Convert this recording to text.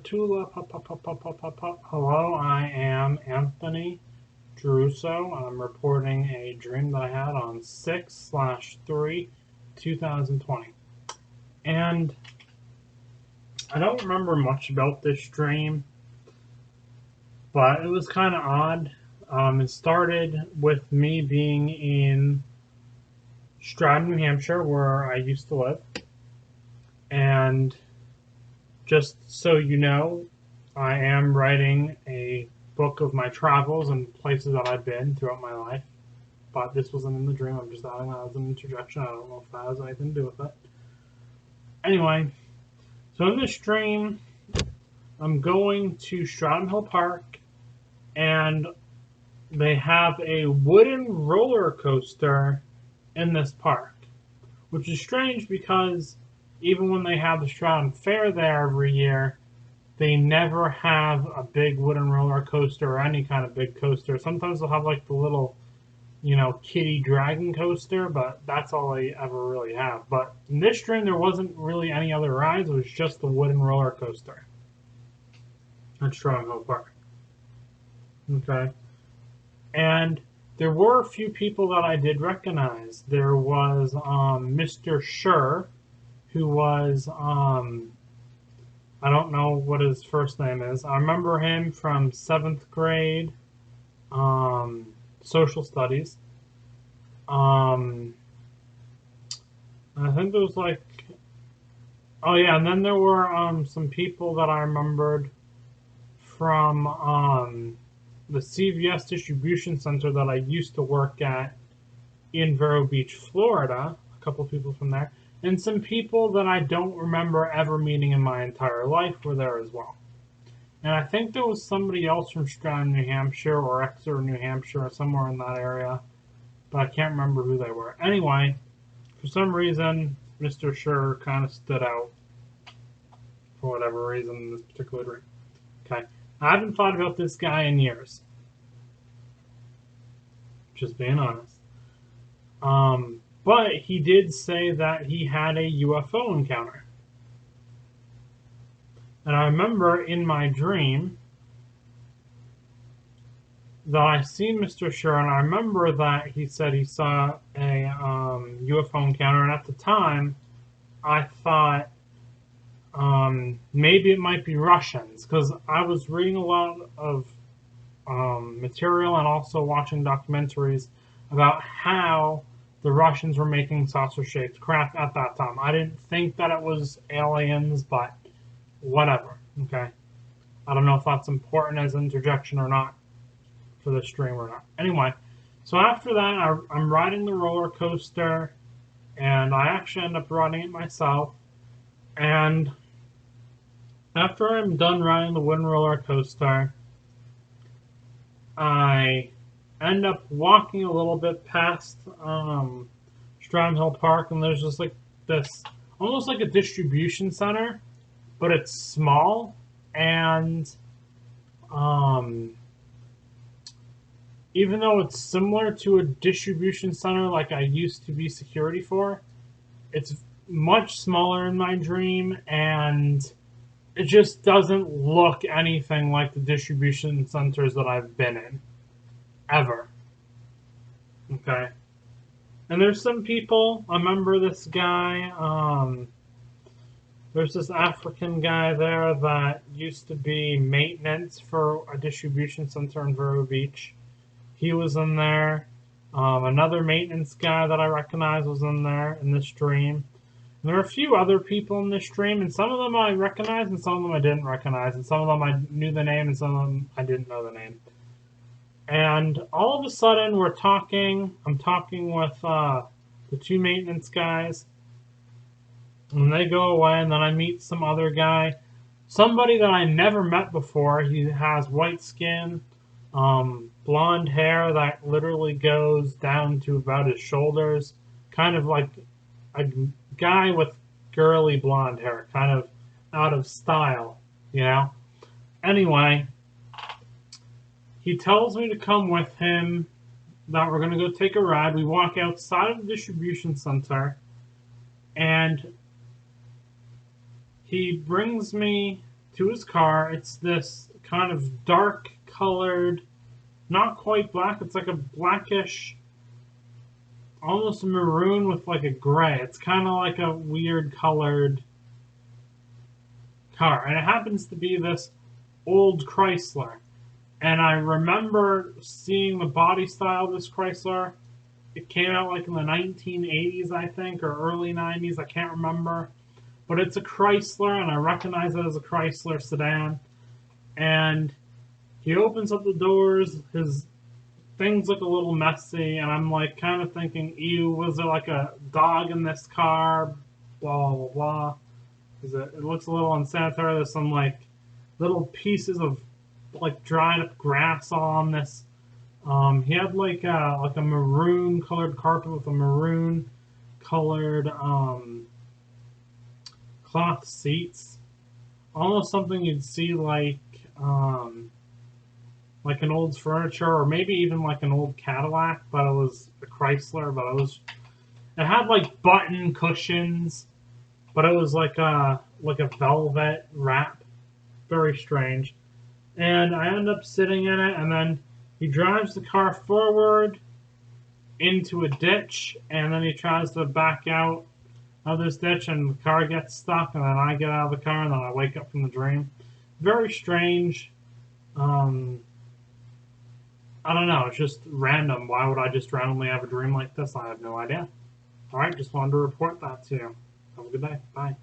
Tula, hello, I am Anthony Giarrusso. I'm reporting a dream that I had on 6/3/2020. And I don't remember much about this dream, but it was kind of odd. It started with me being in Stroud, New Hampshire, where I used to live. And just so you know, I am writing a book of my travels and places that I've been throughout my life. But this wasn't in the dream. I'm just adding that as an introduction. I don't know if that has anything to do with it. Anyway, so in this dream, I'm going to Stratton Hill Park, and they have a wooden roller coaster in this park, which is strange because even when they have the Stratton Fair there every year, they never have a big wooden roller coaster or any kind of big coaster. Sometimes they'll have like the little, kiddie dragon coaster, but that's all they ever really have. But in this dream, there wasn't really any other rides. It was just the wooden roller coaster at Stratton Hill Park. Okay. And there were a few people that I did recognize. There was Mr. Schur, who was, I don't know what his first name is. I remember him from 7th grade social studies. I think there was oh yeah, and then there were some people that I remembered from the CVS distribution center that I used to work at in Vero Beach, Florida. A couple people from there. And some people that I don't remember ever meeting in my entire life were there as well. And I think there was somebody else from Stroud, New Hampshire, or Exeter, New Hampshire, or somewhere in that area. But I can't remember who they were. Anyway, for some reason, Mr. Schur kind of stood out for whatever reason in this particular dream. Okay. I haven't thought about this guy in years. Just being honest. But he did say that he had a UFO encounter. And I remember in my dream that I seen Mr. Schur, and I remember that he said he saw a UFO encounter, and at the time, I thought maybe it might be Russians, because I was reading a lot of material and also watching documentaries about how the Russians were making saucer-shaped craft at that time. I didn't think that it was aliens, but whatever, okay? I don't know if that's important as an interjection or not for this stream or not. Anyway, so after that, I'm riding the roller coaster, and I actually end up riding it myself. And after I'm done riding the wooden roller coaster, I end up walking a little bit past Stratton Hill Park, and there's just like this, almost like a distribution center, but it's small, and even though it's similar to a distribution center like I used to be security for, it's much smaller in my dream, and it just doesn't look anything like the distribution centers that I've been in. Ever. Okay. And there's some people, I remember this guy, there's this African guy there that used to be maintenance for a distribution center in Vero Beach. He was in there. Another maintenance guy that I recognize was in there in this dream. And there were a few other people in this dream, and some of them I recognized and some of them I didn't recognize, and some of them I knew the name and some of them I didn't know the name. And all of a sudden, I'm talking with the two maintenance guys, and they go away, and then I meet some other guy, somebody that I never met before. He has white skin, blonde hair that literally goes down to about his shoulders, kind of like a guy with girly blonde hair, kind of out of style, Anyway, he tells me to come with him, that we're going to go take a ride. We walk outside of the distribution center, and he brings me to his car. It's this kind of dark colored, not quite black. It's like a blackish, almost a maroon with like a gray. It's kind of like a weird colored car. And it happens to be this old Chrysler. And I remember seeing the body style of this Chrysler. It came out like in the 1980s, I think, or early 90s. I can't remember. But it's a Chrysler, and I recognize it as a Chrysler sedan. And he opens up the doors. His things look a little messy, and I'm like kind of thinking, ew, was there like a dog in this car? Blah, blah, blah. It looks a little unsanitary. There's some like little pieces of like dried up grass on this. He had like a maroon colored carpet with a maroon colored cloth seats, almost something you'd see like an old furniture or maybe even like an old Cadillac, but it was a Chrysler. It had like button cushions, but it was like a velvet wrap, very strange. And I end up sitting in it, and then he drives the car forward into a ditch, and then he tries to back out of this ditch, and the car gets stuck, and then I get out of the car, and then I wake up from the dream. Very strange. I don't know. It's just random. Why would I just randomly have a dream like this? I have no idea. All right, just wanted to report that to you. Have a good day. Bye.